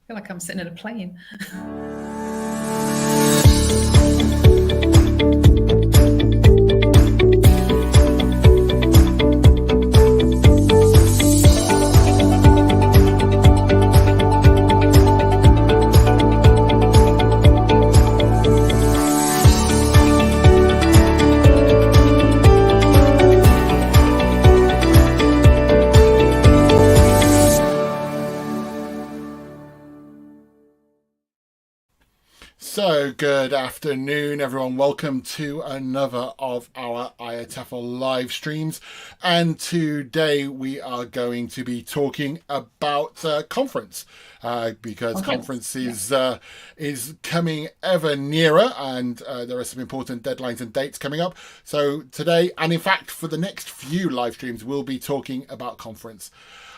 feel like I'm sitting in a plane. So, good afternoon, everyone. Welcome to another of our IATEFL live streams. And today we are going to be talking about conference because conference is coming ever nearer, and there are some important deadlines and dates coming up. So today, and in fact, for the next few live streams, we'll be talking about conference.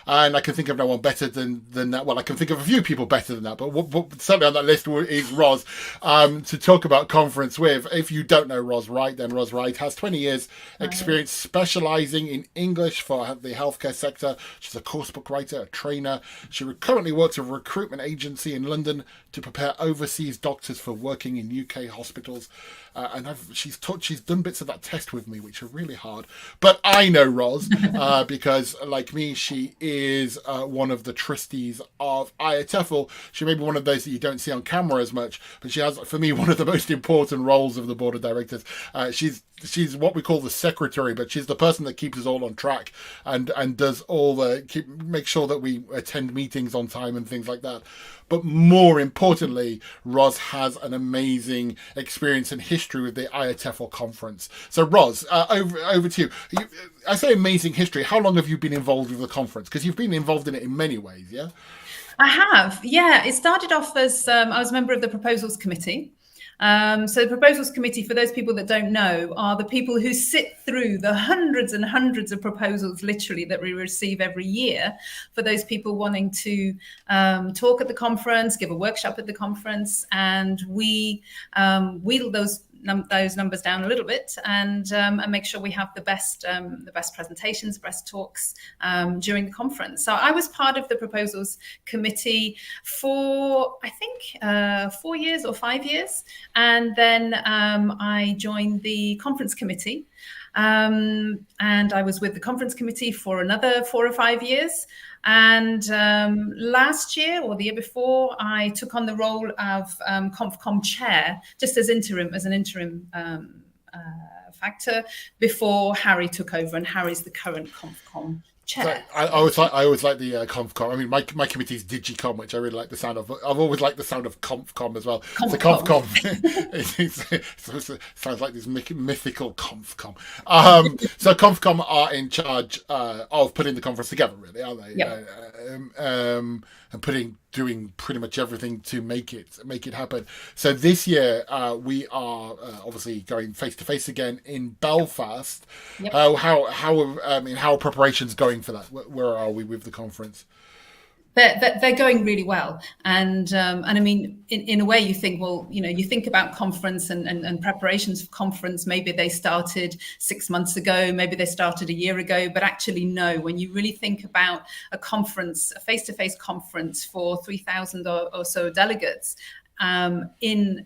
And I can think of no one better than that. Well, I can think of a few people better than that, but certainly on that list is Ros to talk about conference with. If you don't know Ros Wright, then Ros Wright has 20 years experience specialising in English for the healthcare sector. She's a coursebook writer, a trainer. She currently works at a recruitment agency in London to prepare overseas doctors for working in UK hospitals. And she's done bits of that test with me, which are really hard. But I know Ros because, like me, she is one of the trustees of IATEFL. She may be one of those that you don't see on camera as much, but she has, for me, one of the most important roles of the board of directors. She's what we call the secretary, but she's the person that keeps us all on track and does all make sure that we attend meetings on time and things like that. But more importantly, Ros has an amazing experience and history with the IATEFL conference. So Ros, over to you. I say amazing history. How long have you been involved with the conference? Because you've been involved in it in many ways, yeah? I have, yeah. It started off as I was a member of the proposals committee. So the proposals committee, for those people that don't know, are the people who sit through the hundreds and hundreds of proposals, literally, that we receive every year for those people wanting to talk at the conference, give a workshop at the conference, and we wheedle those numbers down a little bit and make sure we have the best presentations, best talks during the conference. So I was part of the proposals committee for, I think, 4 years or 5 years. And then I joined the conference committee. And I was with the conference committee for another 4 or 5 years. And last year or the year before, I took on the role of ConfCom chair, just as an interim factor, before Harry took over, and Harry's the current ConfCom chair. I always like the ConfCom. I mean, my committee is DigiCom, which I really like the sound of. I've always liked the sound of ConfCom as well. The ConfCom it sounds like this mythical ConfCom. So ConfCom are in charge of putting the conference together, really, aren't they? Yep. And doing pretty much everything to make it happen. So this year we are obviously going face to face again in Belfast. Yep. How are preparations going for that? Where are we with the conference? They're going really well, and I mean, in a way, you think, well, you think about conference and preparations for conference. Maybe they started 6 months ago, maybe they started a year ago, but actually, no. When you really think about a conference, a face-to-face conference for 3,000 or so delegates. In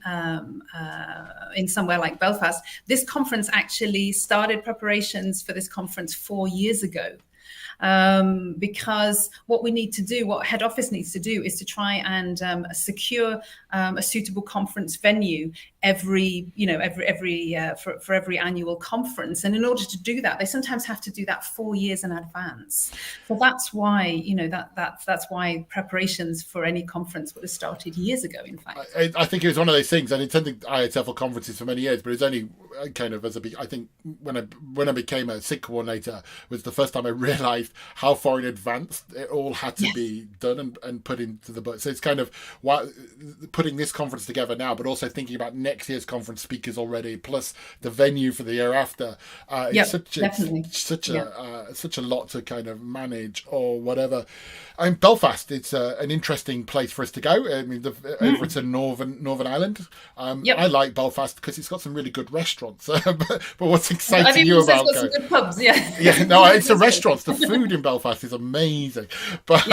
somewhere like Belfast, this conference actually started preparations for this conference 4 years ago. Because what we need to do, what head office needs to do, is to try and secure a suitable conference venue for every annual conference. And in order to do that, they sometimes have to do that 4 years in advance. So that's why, that's why preparations for any conference would have started years ago, in fact. I think it was one of those things. I attended IATEFL conferences for many years, but it's only kind of I think when I became a SIG coordinator was the first time I realised how far in advance it all had to be done and put into the book. So it's kind of putting this conference together now, but also thinking about next year's conference speakers already, plus the venue for the year after. It's such a lot to kind of manage or whatever. I mean, Belfast, it's an interesting place for us to go. I mean, over to Northern Ireland. I like Belfast because it's got some really good restaurants. but what's exciting you about going? Some good pubs, yeah. Yeah, no, it's the restaurants. The food food in Belfast is amazing. But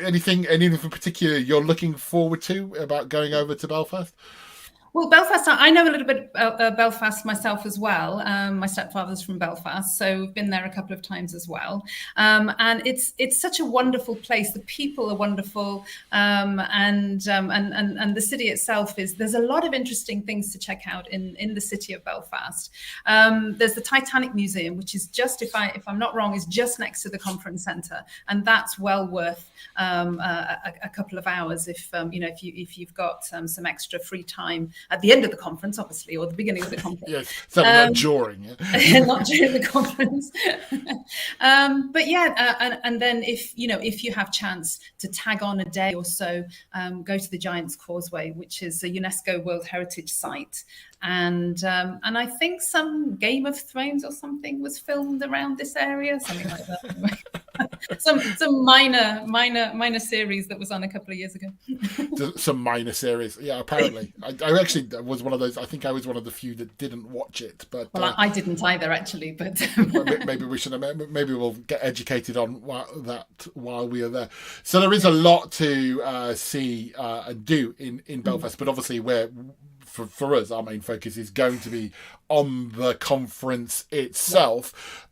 anything in particular you're looking forward to about going over to Belfast? Well, Belfast, I know a little bit about Belfast myself as well. My stepfather's from Belfast, so we've been there a couple of times as well. And it's such a wonderful place. The people are wonderful, and the city itself there's a lot of interesting things to check out in the city of Belfast. There's the Titanic Museum, which is just, if I'm not wrong, is just next to the conference centre, and that's well worth a couple of hours if you've got some extra free time at the end of the conference, obviously, or the beginning of the conference. Yes, so not during. Yeah. Not during the conference. But yeah, and then if you have chance to tag on a day or so, go to the Giant's Causeway, which is a UNESCO World Heritage Site. And I think some Game of Thrones or something was filmed around this area, something like that. some minor series that was on a couple of years ago. Some minor series, yeah. Apparently, I actually was one of those. I think I was one of the few that didn't watch it. But I didn't either, actually. But maybe we should. Maybe we'll get educated on that while we are there. So there is a lot to see and do in Belfast, but obviously for us, our main focus is going to be on the conference itself.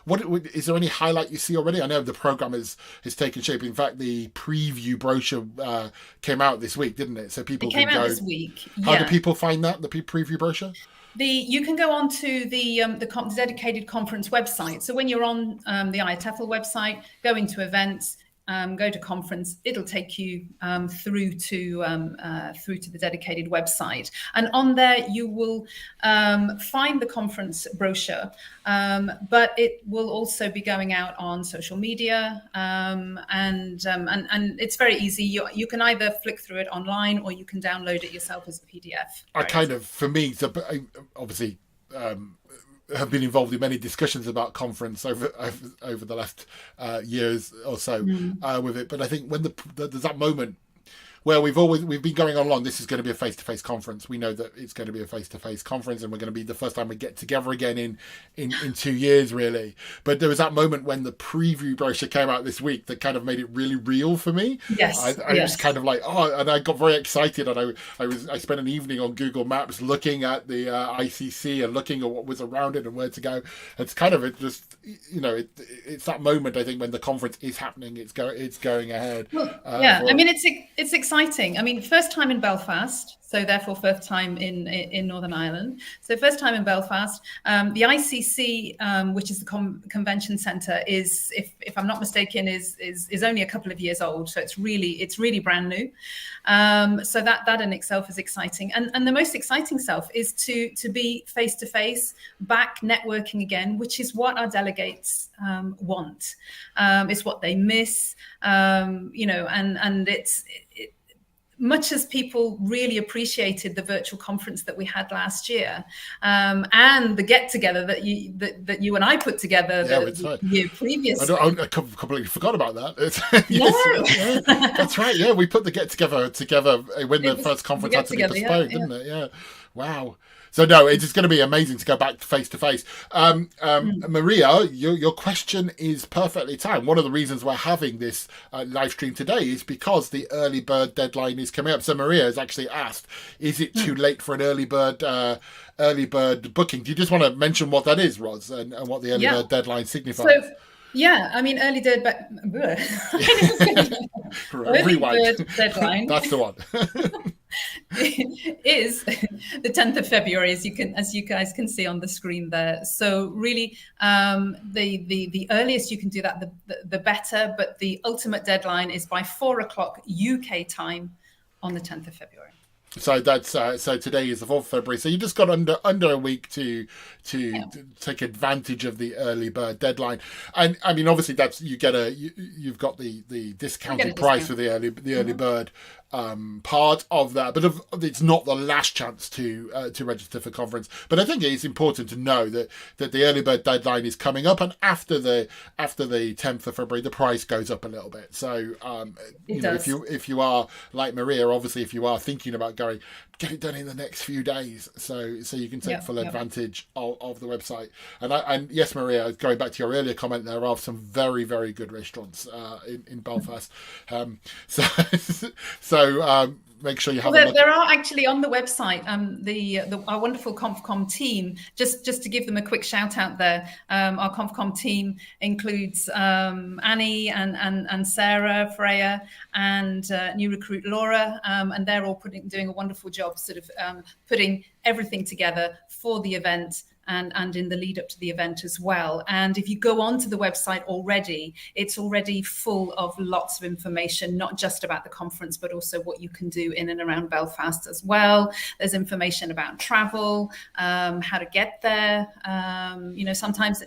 What is there any highlight you see already? I know the program has taken shape. In fact, the preview brochure came out this week, didn't it? So people came out this week. How do people find that, the preview brochure? You can go on to the dedicated conference website. So when you're on the IATEFL website, go into events, go to conference. It'll take you through to the dedicated website, and on there you will find the conference brochure. But it will also be going out on social media, and it's very easy. You can either flick through it online or you can download it yourself as a PDF. For me, obviously. Have been involved in many discussions about conference over the last years or so with it, but I think when there's that moment where we've been going on long, this is going to be a face-to-face conference. We know that it's going to be a face-to-face conference, and we're going to be the first time we get together again in 2 years, really. But there was that moment when the preview brochure came out this week that kind of made it really real for me. Yes, I was kind of like, and I got very excited, and I spent an evening on Google Maps looking at the ICC and looking at what was around it and where to go. It's kind of it's that moment, I think, when the conference is happening, it's going ahead. Well, I mean, it's exciting. I mean, first time in Belfast, so therefore first time in Northern Ireland. So first time in Belfast. The ICC, which is the convention centre, is, if I'm not mistaken, is only a couple of years old. So it's really brand new. So that in itself is exciting. And the most exciting stuff is to be face to face, back networking again, which is what our delegates want. It's what they miss. And it's. Much as people really appreciated the virtual conference that we had last year, and the get-together that you and I put together the year previous. I completely forgot about that. Yes, that's right. Yeah, we put the get-together together when the first conference had to be postponed, didn't it? Yeah. Wow. So no, it is going to be amazing to go back face to face. Maria, your question is perfectly timed. One of the reasons we're having this live stream today is because the early bird deadline is coming up. So Maria has actually asked, is it too late for an early bird booking? Do you just want to mention what that is, Roz, and what the early bird deadline signifies? So, yeah, I mean, early bird deadline. That's the one. Is the 10th of February, as you guys can see on the screen there. So really, the earliest you can do that, the better. But the ultimate deadline is by 4:00 UK time on the 10th of February. So that's so today is the 4th of February. So you just got under a week to take advantage of the early bird deadline. And I mean, obviously you've got the discounted price for the early bird part of that, but it's not the last chance to register for conference. But I think it is important to know that the early bird deadline is coming up, and after the 10th of February, the price goes up a little bit. So if you are like Maria, obviously if you are thinking about going, get it done in the next few days, so you can take full advantage of the website. And yes, Maria, going back to your earlier comment, there are some very, very good restaurants in Belfast. So make sure you have a look. There are actually on the website our wonderful ConfCom team. Just to give them a quick shout out there, our ConfCom team includes Annie and Sarah, Freya, and new recruit Laura, and they're all doing a wonderful job, sort of putting everything together for the event. And in the lead up to the event as well. And if you go onto the website already, it's already full of lots of information, not just about the conference, but also what you can do in and around Belfast as well. There's information about travel, how to get there. Sometimes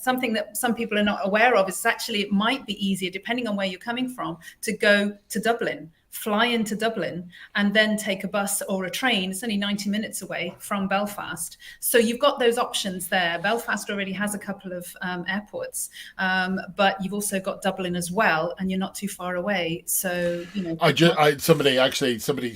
something that some people are not aware of is actually it might be easier, depending on where you're coming from, to go to Dublin. Fly into Dublin and then take a bus or a train. It's only 90 minutes away from Belfast. So you've got those options there. Belfast already has a couple of airports, but you've also got Dublin as well, and you're not too far away. So, somebody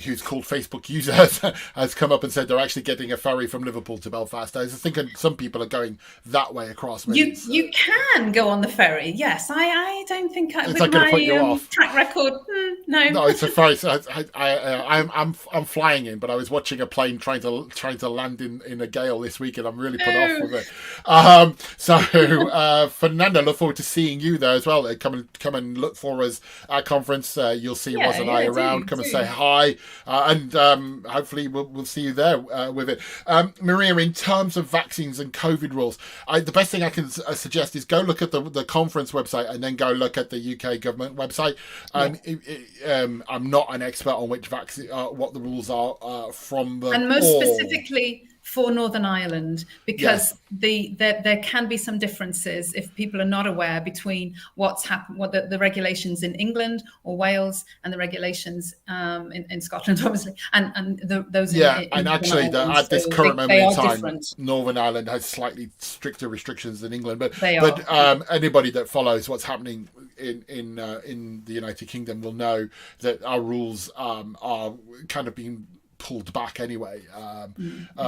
who's called Facebook user has come up and said they're actually getting a ferry from Liverpool to Belfast. I was thinking some people are going that way across. You can go on the ferry. Yes. I don't think with my track record. No. No, it's a ferry. So I'm flying in, but I was watching a plane trying to land in a gale this week, and I'm really put off with it. Fernanda, look forward to seeing you there as well. Come and look for us at conference. You'll see Roz and I around. Come and say hi, and hopefully we'll see you there with it. Maria, in terms of vaccines and COVID rules, the best thing I can suggest is go look at the conference website and then go look at the UK government website. I'm not an expert on which vaccine, what the rules are from them. And most specifically for Northern Ireland, because there can be some differences if people are not aware between what's happened, what the regulations in England or Wales and the regulations in Scotland, obviously, and those. And actually, at this current moment in time, different. Northern Ireland has slightly stricter restrictions than England, but anybody that follows what's happening in the United Kingdom will know that our rules are kind of being pulled back anyway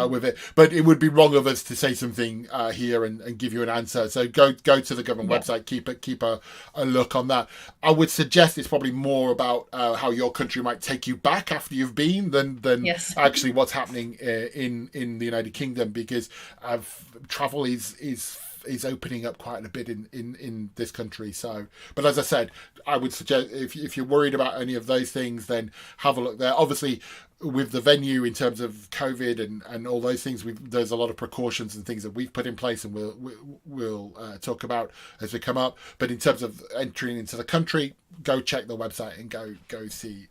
with it, but it would be wrong of us to say something here and give you an answer. So go to the government website, keep a look on that. I would suggest it's probably more about how your country might take you back after you've been than actually what's happening in the United Kingdom, because travel is opening up quite a bit in this country. So, but as I said, I would suggest if you're worried about any of those things, then have a look there. Obviously, with the venue in terms of COVID and all those things, there's a lot of precautions and things that we've put in place, and we'll talk about as we come up. But in terms of entering into the country, go check the website and go see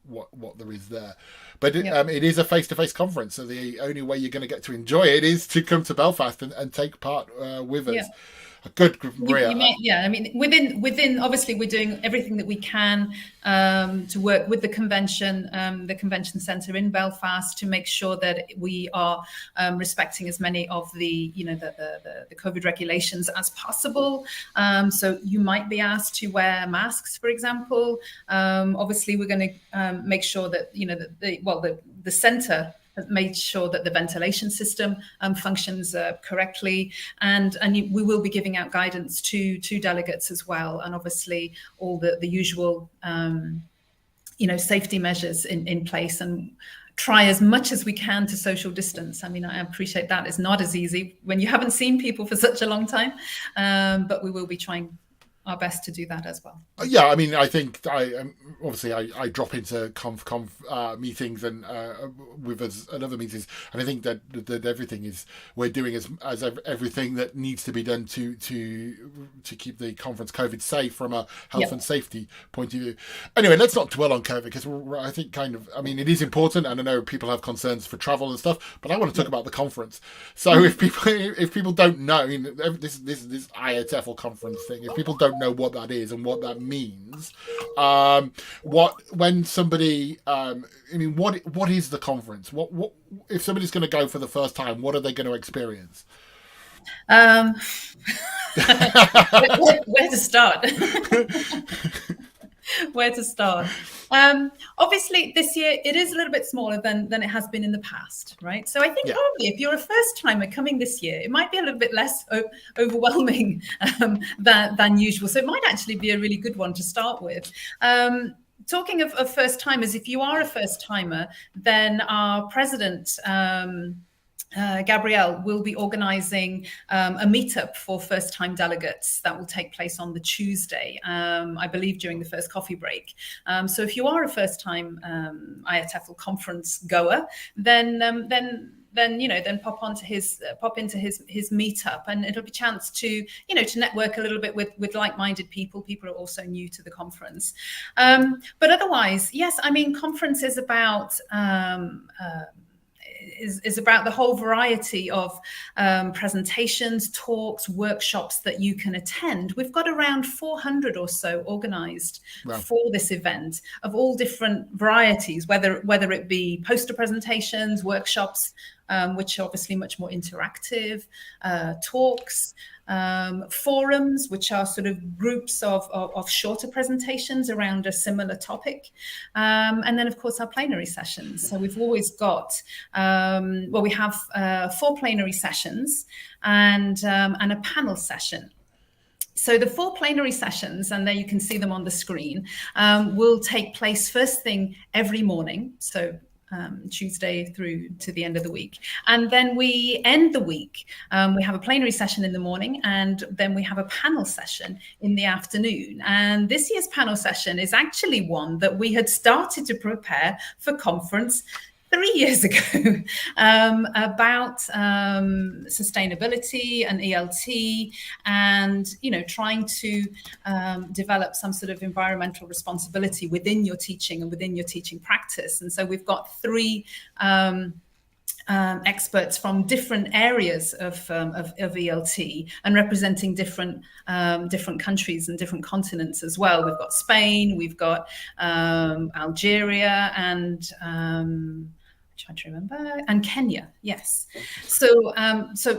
what there is there. But it is a face-to-face conference, so the only way you're going to get to enjoy it is to come to Belfast and take part with us. Good, Maria. Within obviously we're doing everything that we can to work with the convention centre in Belfast to make sure that we are respecting as many of the the COVID regulations as possible. So you might be asked to wear masks, for example. Obviously, we're going to make sure that the centre has made sure that the ventilation system functions correctly, and we will be giving out guidance to delegates as well, and obviously all the usual safety measures in place, and try as much as we can to social distance. I mean, I appreciate that it's not as easy when you haven't seen people for such a long time, but we will be trying our best to do that as well. I mean, I think I drop into conf meetings and with us and other meetings, and I think that everything we're doing as everything that needs to be done to keep the conference COVID safe from a health and safety point of view. Anyway, let's not dwell on COVID, because I think it is important, and I know people have concerns for travel and stuff, but I want to talk about the conference. So if people don't know, this IATEFL conference thing, if people don't know what that is and what that means, when somebody what is the conference? What if somebody's going to go for the first time, what are they going to experience? Where to start? Where to start? Obviously, this year it is a little bit smaller than it has been in the past, right? So I think probably if you're a first timer coming this year, it might be a little bit less overwhelming than usual. So it might actually be a really good one to start with. Talking of first timers, if you are a first timer, then our president, Gabrielle, will be organising a meetup for first-time delegates that will take place on the Tuesday, I believe, during the first coffee break. So if you are a first-time IATEFL conference goer, then pop into his meetup, and it'll be a chance to to network a little bit with like-minded people who are also new to the conference. But otherwise, yes, I mean, conference is about is about the whole variety of presentations, talks, workshops that you can attend. We've got around 400 or so organised for this event of all different varieties, whether it be poster presentations, workshops, which are obviously much more interactive, talks, forums, which are sort of groups of shorter presentations around a similar topic, and then of course our plenary sessions. So we've always got we have 4 plenary sessions and a panel session. So the 4 plenary sessions, and there you can see them on the screen, will take place first thing every morning. So Tuesday through to the end of the week. And then we end the week. We have a plenary session in the morning, and then we have a panel session in the afternoon. And this year's panel session is actually one that we had started to prepare for conference 3 years ago, about sustainability and ELT, and trying to develop some sort of environmental responsibility within your teaching and within your teaching practice. And so we've got 3 experts from different areas of ELT and representing different countries and different continents as well. We've got Spain, we've got Algeria, and trying to remember, and Kenya, yes. So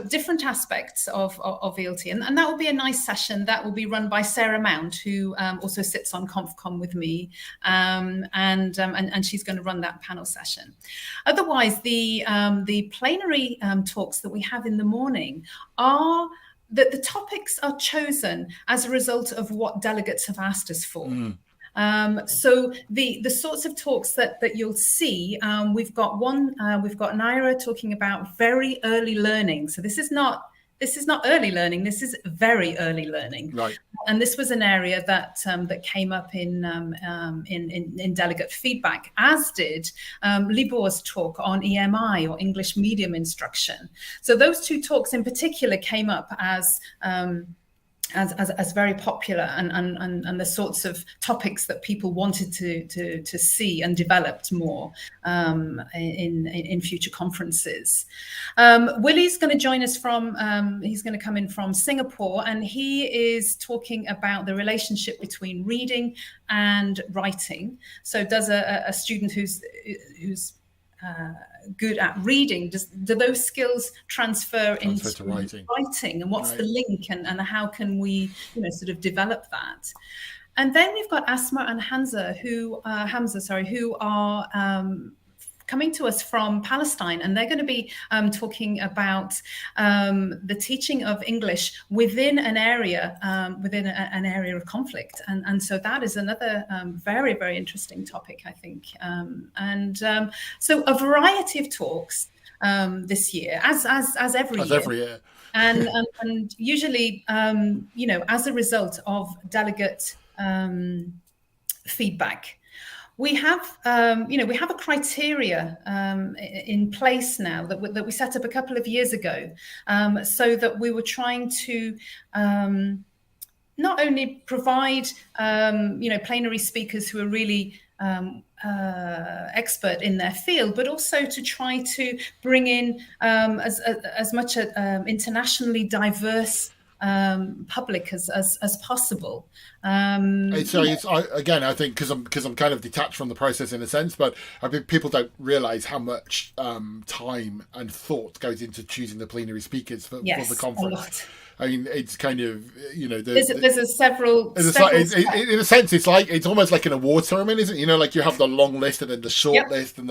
different aspects of ELT, and that will be a nice session that will be run by Sarah Mount, who also sits on ConfCom with me, and she's going to run that panel session. Otherwise, the plenary talks that we have in the morning are that the topics are chosen as a result of what delegates have asked us for. So the sorts of talks that you'll see, we've got Naira talking about very early learning. So this is not early learning. This is very early learning. Right. And this was an area that came up in delegate feedback, as did Libor's talk on EMI, or English medium instruction. So those 2 talks in particular came up as very popular and the sorts of topics that people wanted to see and developed more in future conferences. Willie's going to join us he's going to come in from Singapore, and he is talking about the relationship between reading and writing. So does a student who's good at reading, do those skills transfer into writing, and what's the link, and how can we sort of develop that? And then we've got Asma and Hamza who are coming to us from Palestine, and they're going to be talking about the teaching of English within an area of conflict, and so that is another very, very interesting topic, I think. So a variety of talks this year, as every year. And usually, as a result of delegate feedback. We have a criteria in place now that we set up a couple of years ago, so that we were trying to not only provide plenary speakers who are really expert in their field, but also to try to bring in as much internationally diverse public as possible. I think because I'm kind of detached from the process in a sense, but I think people don't realise how much time and thought goes into choosing the plenary speakers for the conference. I mean, it's kind of, there's a several in a sense, it's almost like an award ceremony, isn't it? Like you have the long list and then the short list and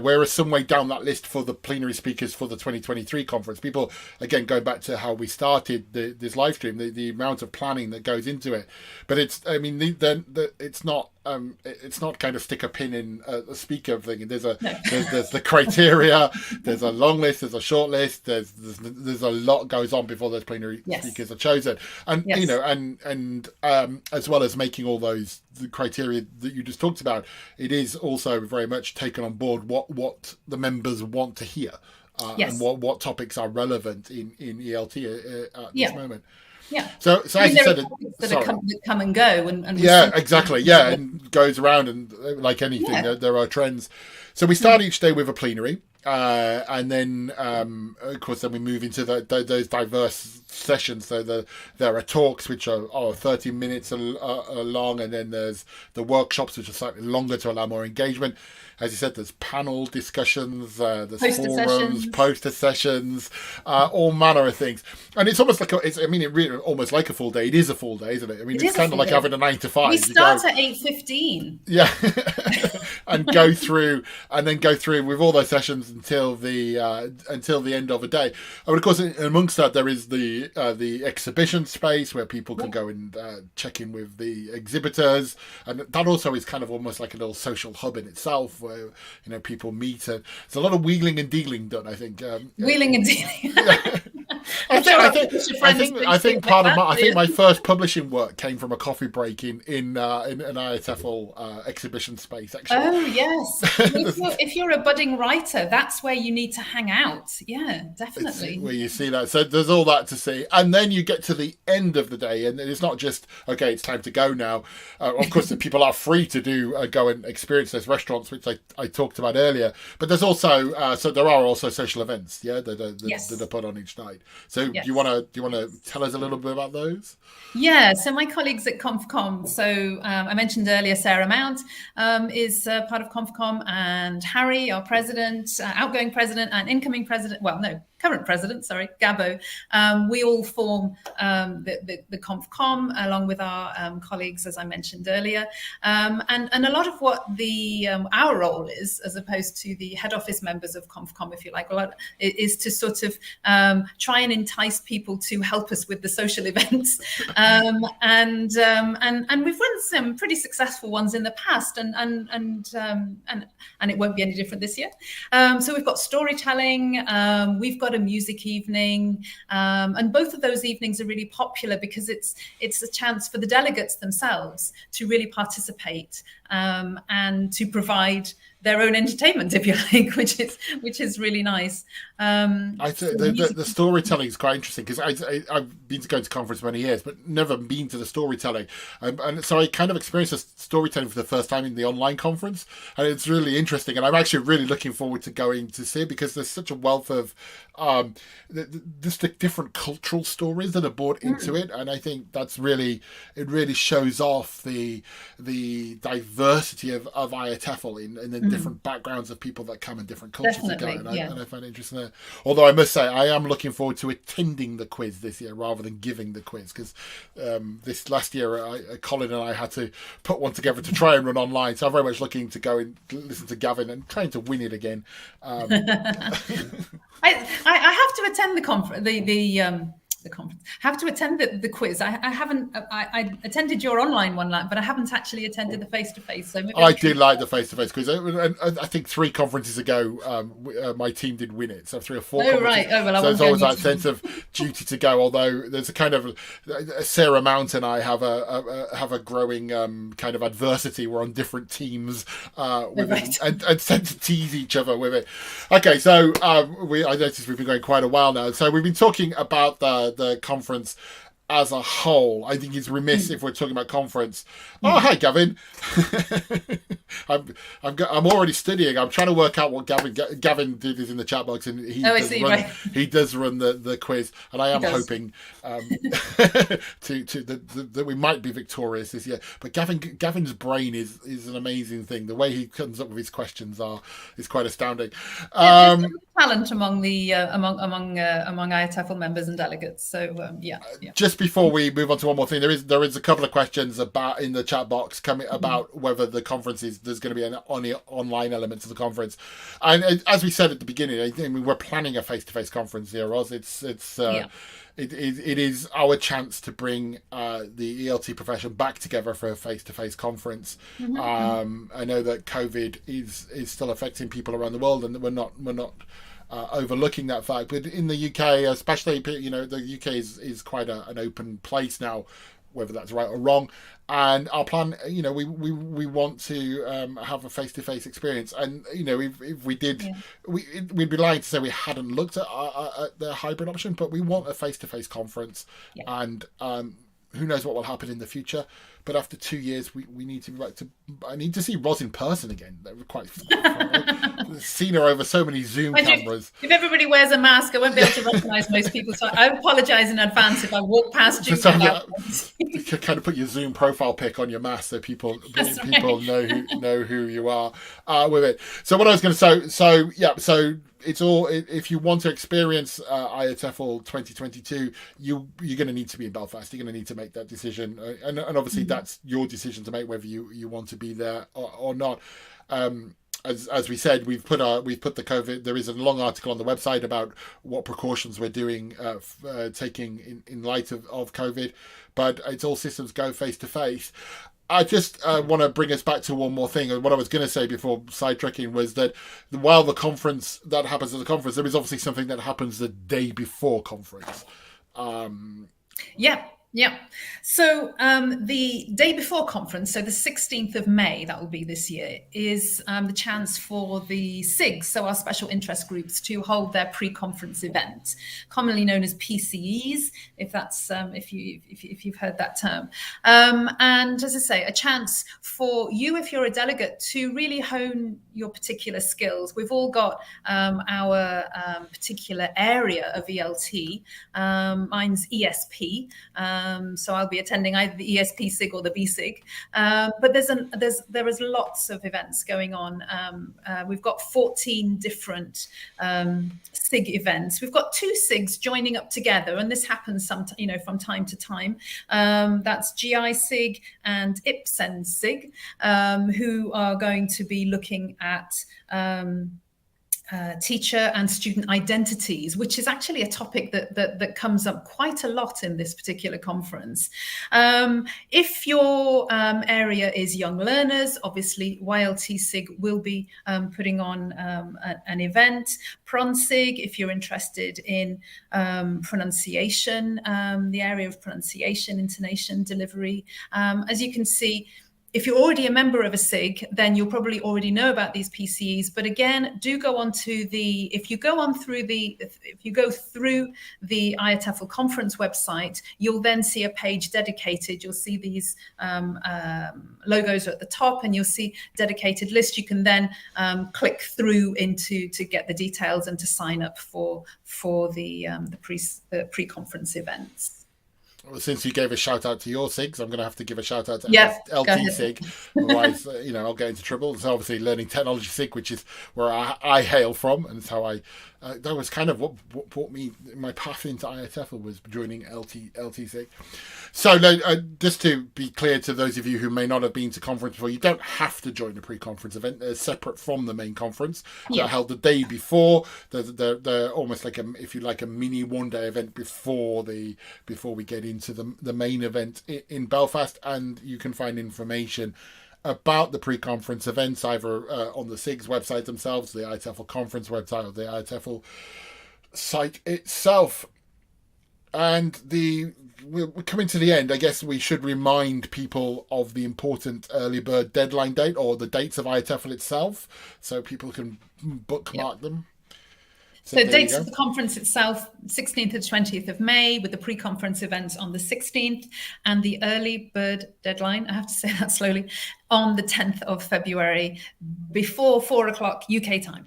we're some way down that list for the plenary speakers for the 2023 conference. People, again, going back to how we started this live stream, the amount of planning that goes into it. But it's not kind of stick a pin in a speaker thing. There's the criteria. There's a long list. There's a short list. There's a lot goes on before those plenary speakers are chosen, and and as well as making all those the criteria that you just talked about, it is also very much taken on board what the members want to hear, and what topics are relevant in ELT at this moment. Yeah. So as you said, that come and go, and exactly. Yeah, and goes around, and like anything, there are trends. So we start each day with a plenary, and then of course then we move into those diverse sessions. So there are talks which are 30 minutes long, and then there's the workshops which are slightly longer to allow more engagement. As you said, there's panel discussions, there's forums, poster sessions, all manner of things. And it's almost like it really almost like a full day. It is a full day, isn't it? I mean, it's kind of like having a 9 to 5. We start at 8:15. Yeah, and go through with all those sessions until the end of a day. And of course, amongst that, there is the exhibition space where people can go and check in with the exhibitors, and that also is kind of almost like a little social hub in itself, where people meet. And there's a lot of wheeling and dealing done, I think. Wheeling and dealing. I think my first publishing work came from a coffee break in an IATEFL exhibition space, actually. Oh yes. If you're a budding writer, that's where you need to hang out. Yeah, definitely. It's where you see that. So there's all that to see, and then you get to the end of the day, and it's not just okay, it's time to go now. Of course, the people are free to go and experience those restaurants, which I talked about earlier. But there's also there are also social events, that are put on each night. So do you want to tell us a little bit about those? Yeah, so my colleagues at ConfCom, so I mentioned earlier Sarah Mount is part of ConfCom, and Harry, our president, outgoing president and incoming president, current president, Gabo, we all form the ConfCom along with our colleagues, as I mentioned earlier. And a lot of what our role is, as opposed to the head office members of ConfCom, if you like, is to sort of try and entice people to help us with the social events. And we've run some pretty successful ones in the past, and it won't be any different this year. So we've got storytelling, we've got a music evening, and both of those evenings are really popular because it's a chance for the delegates themselves to really participate and to provide their own entertainment, if you like, which is really nice. The storytelling is quite interesting because I've been to going to conference many years, but never been to the storytelling, and so I kind of experienced the storytelling for the first time in the online conference, and it's really interesting. And I'm actually really looking forward to going to see it because there's such a wealth of just the different cultural stories that are brought into it, and I think it really shows off the diversity of IATEFL in the different backgrounds of people that come and different cultures that go, and I find it interesting there. Although I must say I am looking forward to attending the quiz this year rather than giving the quiz, because this last year Colin and I had to put one together to try and run online, so I'm very much looking to go and listen to Gavin and trying to win it again. I have to attend the conference. The conference. I have to attend the quiz. I haven't. I attended your online one, but I haven't actually attended the face-to-face. So maybe I did like the face-to-face quiz. I think 3 conferences ago, my team did win it. So 3 or 4. Oh right. Oh well. So there's always that sense of duty to go. Although there's a kind of Sarah Mount and I have a growing kind of adversity. We're on different teams with it, and tend to tease each other with it. Okay, so I noticed we've been going quite a while now. So we've been talking about the conference as a whole. I think it's remiss if we're talking about conference. Oh, hi, Gavin. I'm already studying. I'm trying to work out what Gavin did is in the chat box, and he does run the quiz, and I am hoping that we might be victorious this year. But Gavin's brain is an amazing thing. The way he comes up with his questions is quite astounding. Talent among the among IATEFL members and delegates. So yeah. Just before we move on to one more thing, there is a couple of questions about in the chat box coming about whether the conference there's going to be an online element to the conference, and as we said at the beginning, I mean, we're planning a face-to-face conference here, Roz. It is our chance to bring the ELT profession back together for a face-to-face conference. I know that COVID is still affecting people around the world, and we're not overlooking that fact. But in the UK, especially, the UK is quite an open place now, whether that's right or wrong. And our plan, we want to have a face-to-face experience. And if we did, we'd be lying to say we hadn't looked at the hybrid option. But we want a face-to-face conference, and who knows what will happen in the future. But after 2 years, we need to be back to. I need to see Roz in person again. That was quite fun. Seen her over so many Zoom cameras. If everybody wears a mask, I won't be able to recognise most people. So I apologise in advance if I walk past you. You kind of put your Zoom profile pic on your mask so people know who you are with it. So what I was going to say. So it's all. If you want to experience IATEFL 2022, you're going to need to be in Belfast. You're going to need to make that decision, and obviously that's your decision to make whether you want to be there or not. As we said, we've put the COVID. There is a long article on the website about what precautions we're doing, taking in light of COVID. But it's all systems go face to face. I just want to bring us back to one more thing. And what I was going to say before sidetracking was that while the conference that happens at the conference, there is obviously something that happens the day before conference. Yeah. So the day before conference, so the 16th of May, that will be this year, is the chance for the SIGs, so our special interest groups, to hold their pre-conference event, commonly known as PCEs, if that's if you've heard that term. And as I say, a chance for you, if you're a delegate, to really hone your particular skills. We've all got our particular area of ELT. Mine's ESP. So I'll be attending either the ESP SIG or the BSIG. But there is lots of events going on. We've got 14 different SIG events. We've got 2 SIGs joining up together, and this happens from time to time. That's GI SIG and IPSEN SIG, who are going to be looking at teacher and student identities, which is actually a topic that comes up quite a lot in this particular conference. If your area is young learners, obviously YLT SIG will be putting on an event. PronSig, if you're interested in pronunciation, the area of pronunciation, intonation, delivery. As you can see, if you're already a member of a SIG, then you'll probably already know about these PCEs. But again, do go on to if you go through the IATEFL conference website, you'll then see a page dedicated. You'll see these logos at the top, and you'll see dedicated list. You can then click through to get the details and to sign up for the pre-conference events. Well, since you gave a shout out to your SIGs, I'm going to have to give a shout out to LT SIG. Otherwise, I'll get into trouble. It's obviously Learning Technology SIG, which is where I hail from, and it's how that was kind of what brought me my path into IATEFL, was joining LT SIG. So just to be clear to those of you who may not have been to conference before, you don't have to join the pre-conference event. They're separate from the main conference. They're held the day before. They're almost like a mini one-day event before we get into the main event in Belfast. And you can find information about the pre-conference events either on the SIG's website themselves, the IATEFL conference website, or the IATEFL site itself. And we're coming to the end. I guess we should remind people of the important early bird deadline date, or the dates of IATEFL itself, so people can bookmark them. So dates of the conference itself, 16th to 20th of May, with the pre-conference events on the 16th, and the early bird deadline, I have to say that slowly, on the 10th of February, before 4 o'clock UK time.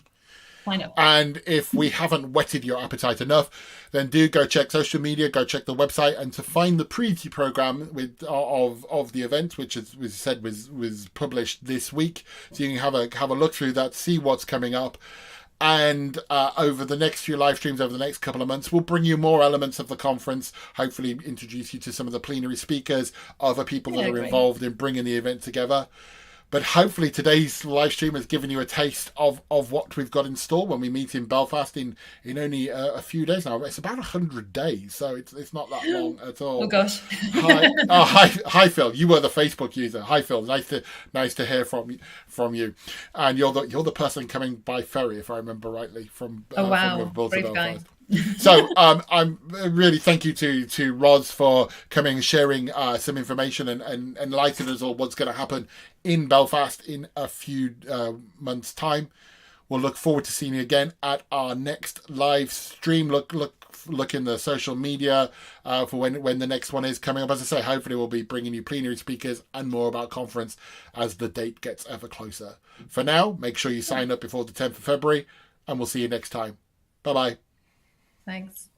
Sign up. And if we haven't whetted your appetite enough, then do go check social media, go check the website, and to find the preview program of the event, which as we said was published this week, so you can have a look through that, see what's coming up. And over the next few live streams, over the next couple of months, we'll bring you more elements of the conference, hopefully introduce you to some of the plenary speakers, other people that are involved in bringing the event together. But hopefully today's live stream has given you a taste of what we've got in store when we meet in Belfast in only a few days now. It's about 100 days, so it's not that long at all. Oh gosh. Hi Phil. You were the Facebook user. Hi Phil. Nice to hear from you. And you're the person coming by ferry, if I remember rightly, from Liverpool to Belfast. So I'm really thank you to Roz for coming and sharing some information and enlightening us all what's going to happen in Belfast in a few months' time. We'll look forward to seeing you again at our next live stream. Look in the social media for when the next one is coming up. As I say, hopefully we'll be bringing you plenary speakers and more about conference as the date gets ever closer. For now, make sure you sign up before the 10th of February, and we'll see you next time. Bye-bye. Thanks.